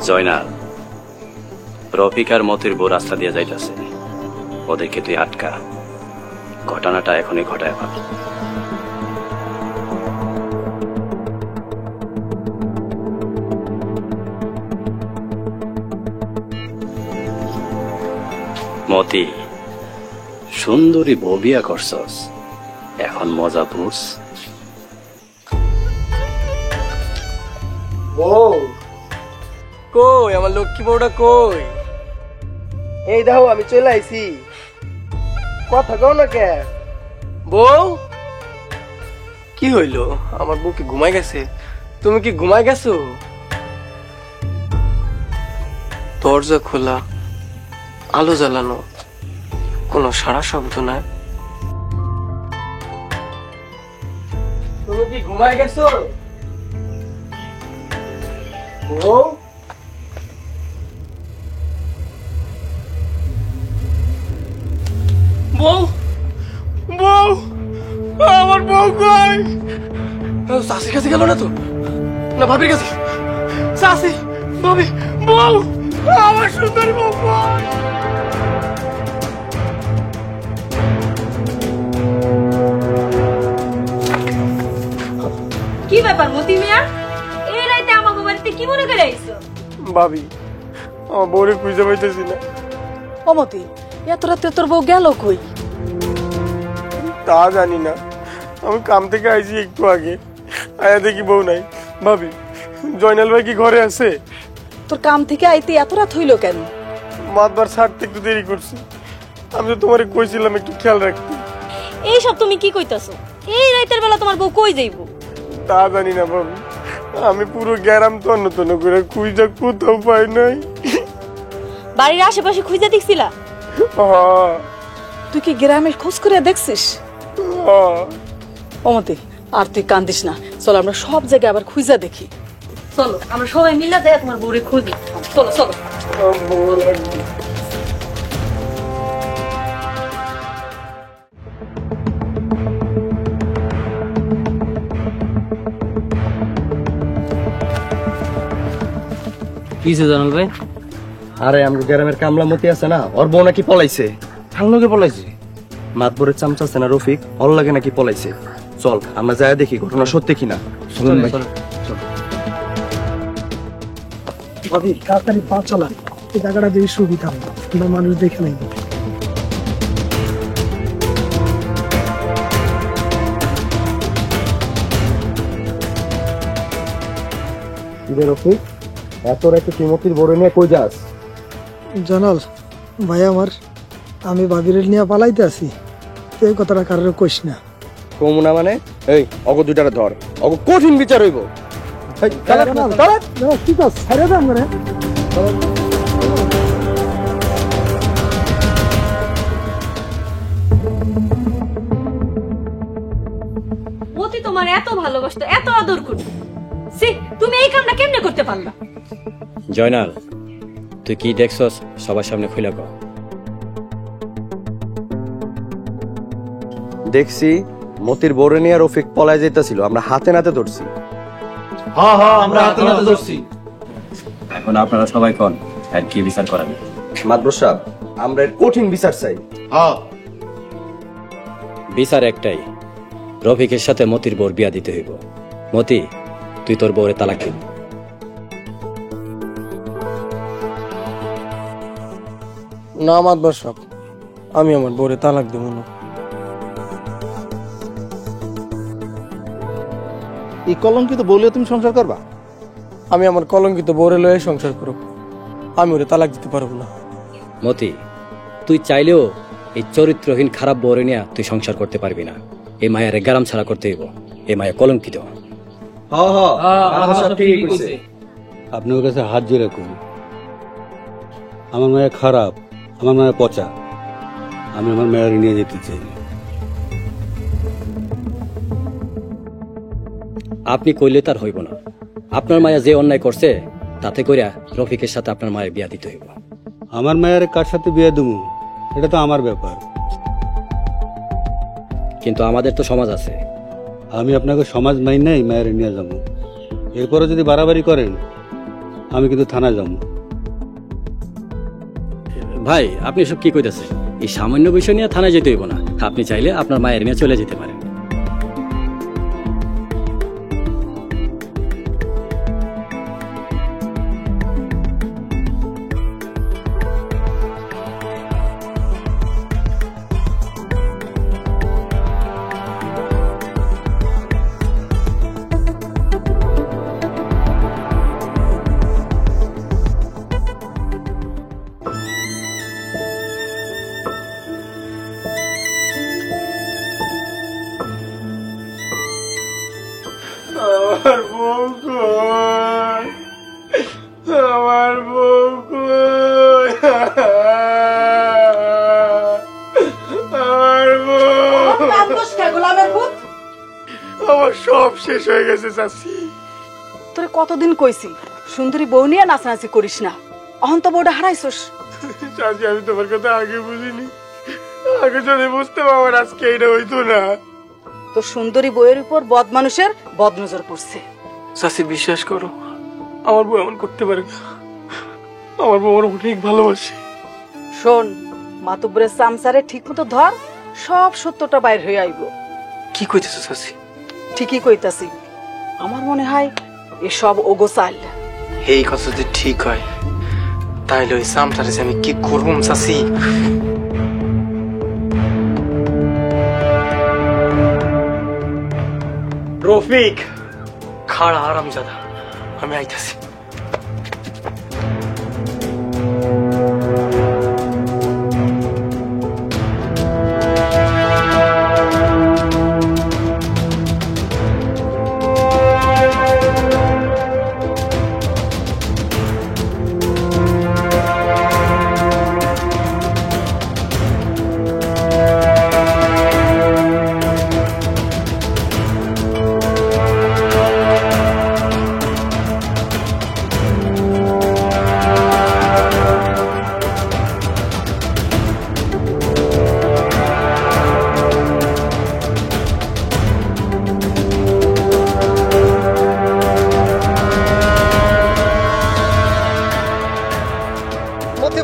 জয়নাল, রফিক আর মতির বউ রাস্তা দিয়ে যাইতেছে, ওদেরকে তুই আটকা, ঘটনাটা এখনই ঘটায় ফেল। মতি, সুন্দরী বউ বিয়া করছস, এখন মজা বুঝ। বউ কই? আমার লক্ষ্মী বউটা কই? এই দেখো আমি চলে আইছি, কথা কও না কে? বউ কি হইলো? আমার বউ কি ঘুমাই গেছে? তুমি কি ঘুমাই গেছো? দরজা খোলা, আলো জ্বালানো, কোনো সারা শব্দ নাই। তুমি কি ঘুমাই গেছো বউ? বউ, বউ, আমার বউ কই? শাশির কাছে গেল না তো? না ভাবির কাছে? শাশি, ভাবি, বউ, আমার সুন্দর বউ কই? কি ব্যাপার মতি মিয়া, এই রাইতে আমার বাড়িতে কি মনে করে আইছো? ভাবি, আমার বউরে খুঁজে পাইতেছি না। অমতি, এত রাতে তোর বউ গেল কই? তা জানি না, আমি কাম থেকে আইছি একটু আগে, আয়া দেখি বউ নাই। ভাবি, জয়নাল ভাই কি ঘরে আছে? তোর কাম থেকে আইতে এত রাত হইল কেন? মাতবার ছাড়তে একটু দেরি করছি, আমি তো তোমারে কইছিলাম একটু খেয়াল রাখতে। এইসব তুমি কি কইতাছো? এই রাইতের বেলা তোমার বউ কই যাইবো? তা জানি না ভাবি, আমি পুরো গ্যারাম তন্ন তন্ন করে খুঁজা কোথাও পাই নাই। বাড়ির আশেপাশে খুঁজে দেখছিলা? তুই কি গ্রামের খোঁজ করে দেখছিস? অমতি, আর তুই কান্দিস না, চল আমরা সব জায়গায় আবার খুঁজা দেখি। চলো আমরা সবাই মিলে যাই তোমার বউরে খুঁজি। চলো চলো। কিসে জানাল ভাই? আরে আমরা গ্রামের কামলা মতি আছে না, ওর বউ নাকি পলাইছে। কার লগে পলাইছে? মাতবরের চামচা আছে না রফিক, ওর লাগে নাকি পলাইছে। চল আমরা যাই দেখি ঘটনা সত্যি কিনা। ভাবি তাড়াতাড়ি পা চালান। এই জায়গাটা যদি সুবিধা হয়, আমরা মানুষ দেখে নাই। রফিক, এত রাতে শ্রীমতীর বড় নিয়ে কই যাস? জানাল ভাই আমার, আমি ভাবির নিয়ে পালাইতে আছি, এই কথাটা কারোর কইস না। কমুনা মানে? এই অগ দুইটারে ধর, অগ কঠিন বিচার হইব। ঠিক আছে, ছেড়ে দাম করে। মতি তোমার এত ভালোবাসতো, এত আদর করতো, তুমি এই কামটা কেমনে করতে পারলা? জয়নাল, তুই কি দেখছস সবার সামনে খুলে কর। দেখছি মতির বড় নিয়ে রফিক পলায় যাইতাছিল, আমরা হাতে নাতে ধরছি। আমরা হাতে নাতে ধরছি। এখন আপনারা সবাই কোন আর কি বিচার করেন? মাদবর সাহেব, আমরা এর কঠিন বিচার চাই। বিচার একটাই, রফিকের সাথে মতির বউর বিয়া দিতে হইব। মতি, তুই তোর বউরে তালাক দিবি। না মাদবর সাহেব, আমি আমার বউরে তালাক দেব না। এই কলঙ্কিত বলে তুমি সংসার করবা? আমি আমার কলঙ্কিত বউরে লয়ে সংসার করব, আমি ওরে তালাক দিতে পারবো না। মতি, তুই চাইলেও এই চরিত্রহীন খারাপ বউরে নিয়ে তুই সংসার করতে পারবি না। এই মায়ের গ্রাম ছাড়া করতে হইব, এই মায়া কলঙ্কিত। আপনার কাছে হাত জোড়ে করি, আমার মায়া খারাপ, আমার মায়া পচা, আমি আমার মায়ের নিয়ে যেতে চাই। আপনি কইলে তার হইব না। আপনার মায়া যে অন্যায় করছে তাতে কইরা রফিকের সাথে আপনার মায়ের বিয়া দিতে হইব। আমার মায়ের কার সাথে বিয়ে দেবো এটা তো আমার ব্যাপার, কিন্তু আমাদের তো সমাজ আছে। আমি আপনাকে সমাজ মাই নাই মায়ের নিয়ে যাবো। এরপরে যদি বাড়াবাড়ি করেন আমি কিন্তু থানায় যাবো। ভাই, আপনি সব কি কইতেছেন? এই সামান্য বিষয় নিয়ে থানায় যেতে হইব না। আপনি চাইলে আপনার মায়ের নিয়ে চলে যেতে পারেন। আমার বউ কই, আমার বউ কই, আমার বউ। আমার সব শেষ হয়ে গেছে চাচি। তোরে কতদিন কইছি সুন্দরী বউ নিয়ে নাচানাচি করিস না, অহন তো বউটা হারাইছস। চাচি, আমি তোমার কথা আগে বুঝিনি, আগে যদি বুঝতে পারবার আজকে এটা হইতো না। তোর সুন্দরী বউয়ের উপর বদ মানুষের বদনজর পড়ছে। চাচি, বিশ্বাস করো, আমার বউ এমন করতে পারে না। আমার বউ আমার অনেক ভালোবাসে। শোন, মাতুব্বরের চামচারে ঠিক মতো ধর, সব সত্যটা বাইর হয়ে আইব। কি কইতেছো চাচি? ঠিকই কইতাছি, আমার মনে হয় এসব ওগো চাল। এই কথা যদি ঠিক হয় তাইলে ওই সামটারে আমি কি করবো চাচি? রফিক, খাড়া আরামজাদা, আমি আইতাছি।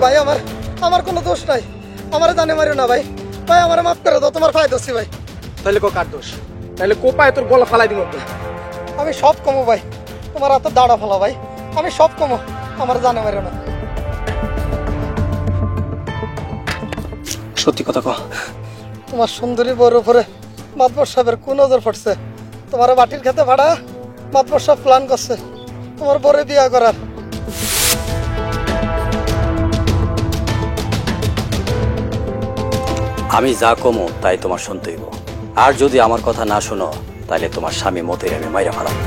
ভাই, আমার কোনো দোষ নাই, আমার জানে মারিও না ভাই। ভাই, আমার মাফ করে দাও, তোমার পায়ে দোষী ভাই। তাহলে কো কার দোষ? তাহলে কো পায়ে তোর গলা ফালাই দিব? আমি সব কমো ভাই, তোমার হাতে দাঁড়া ফেলা ভাই, আমি সব কমো, আমার জানে মারিও না। সত্যি কথা কও। তোমার সুন্দরী বউর উপরে মাতবর সাহেবের কোন নজর পড়ছে? তোমার মাটির খেতে ভাড়া মাতবর সাহেব প্ল্যান করছে তোমার বউরে বিয়া করার। আমি যা কমো তাই তোমার শুনতে হইব। আর যদি আমার কথা না শোনো তাহলে তোমার স্বামী মতির আমি মাইরা ফেলাম।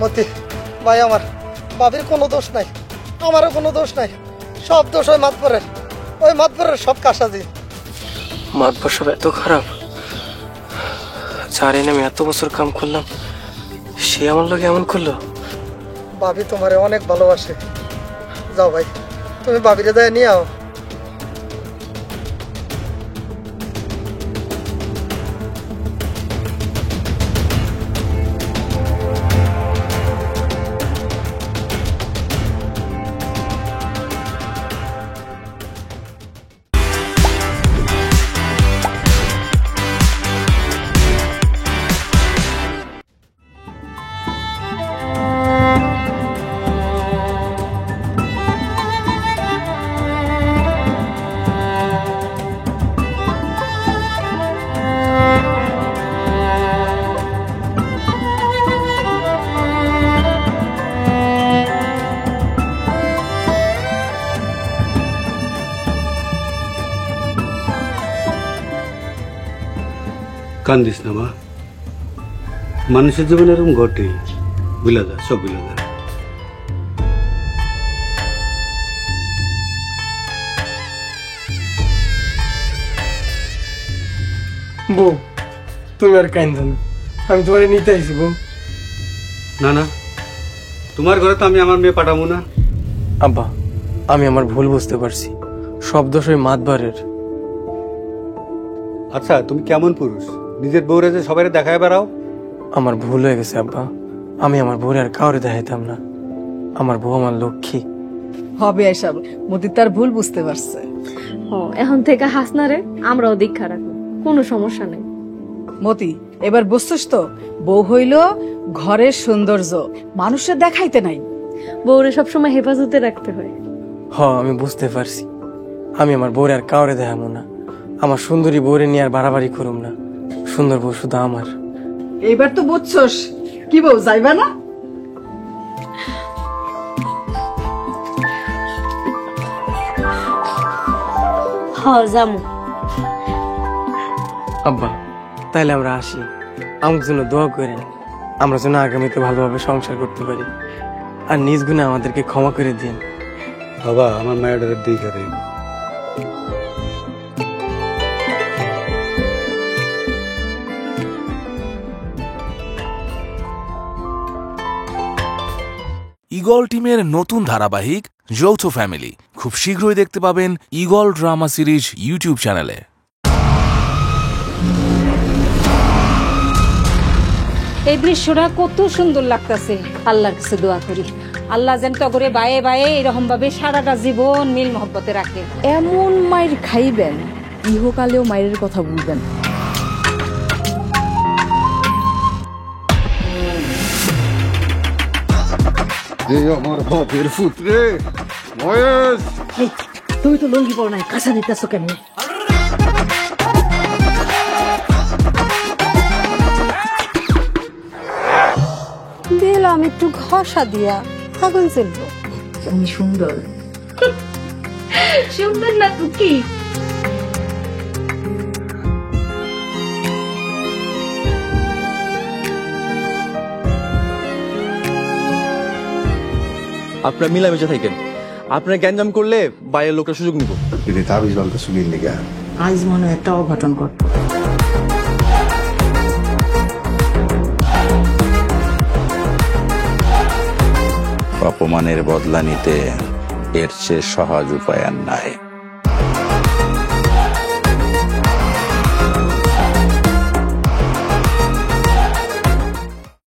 মতি ভাই, আমার বাবির কোনো দোষ নাই, আমারও কোনো দোষ নাই, সব দোষ ওই মাতবরের। ওই মাতবরের সব কাসাজি। মাতবর সব এত খারাপ, যার এনে আমি এত বছর কাম করলাম সে আমার লোক এমন করলো। বাবি তোমারে অনেক ভালোবাসে। যাও ভাই, তুমি বাবিরে যায় নিয়ে আও। কান্দিস না মা, মানুষের জীবনে এরকম ঘটে, বুঝলা যা, সব বুঝলা যা। বউ তুমি আর কাইন্দো না, আমি তোমারে নিতে আইছি বউ। না না, তোমার ঘরে তো আমি আমার মেয়ে পাঠাবো না। আব্বা, আমি আমার ভুল বুঝতে পারছি, সব দোষ ওই মাতবরের। আচ্ছা, তুমি কেমন পুরুষ, নিজের বউরে যে সবাই দেখায় বেড়াও? আমার ভুল হয়ে গেছে আব্বা, আমি আমার বউরে আর কাউরে দেখাইতাম না। আমার বউ আমার লক্ষ্মী। হবে এসব, মতি তার ভুল বুঝতে পারছে। এখন থেকে হাসনারে আমরাও দীক্ষা রাখবো, কোনো সমস্যা নেই। মতি, এবার বুঝছিস তো, বউ হইল ঘরের সৌন্দর্য, মানুষের দেখাইতে নাই। বউরে সবসময় হেফাজতে রাখতে হয়। আমি বুঝতে পারছি, আমি আমার বউরে আর কাউরে দেখাবো না। আমার সুন্দরী বউরে নিয়ে আর বাড়াবাড়ি করুম না। সুন্দর বউ শুধু আমার। এইবার তো বুঝছস, কি বউ যাইবা না? যামু। আব্বা, তাইলে আমরা আসি। আমার জন্য দোয়া করেন, আমরা যেন আগামীতে ভালোভাবে সংসার করতে পারি। আর নিজ গুণে আমাদেরকে ক্ষমা করে দিন। বাবা, আমার মায়ের দিকে দেন। ঈগল টিমের নতুন ধারাবাহিক যৌথ ফ্যামিলি খুব শীঘ্রই দেখতে পাবেন ঈগল ড্রামা সিরিজ ইউটিউব চ্যানেলে। এই দৃশ্যটা কত সুন্দর লাগতেছে। আল্লাহর কাছে দোয়া করি, আল্লাহ যেন তগরে বায়ে বায়ে এরকম ভাবে সারাটা জীবন মিল মহব্বতে রাখে। এমন মায়ের খাইবেন, ইহকালেও মায়ের কথা বলবেন। আমার বাপের পুত্রে মহেশ, তুমি তো লঙ্গি পড়ো নাই, কাঁচা দিতেছ কেন? দিলাম একটু ঘষা দিয়া, আগুন চলবো। তুমি সুন্দর। সুন্দর না তো কি? আপনারা মিলামিশা থাকেন, আপনারা গ্যাঞ্জাম করলে বাইরের লোকরা সুযোগ নিব। যদি তাবিজ বলতে শুনির লিগা আজ মনে একটা অঘটন ঘটবে। অপমানের বদলা নিতে এর চেয়ে সহজ উপায় আর নাই।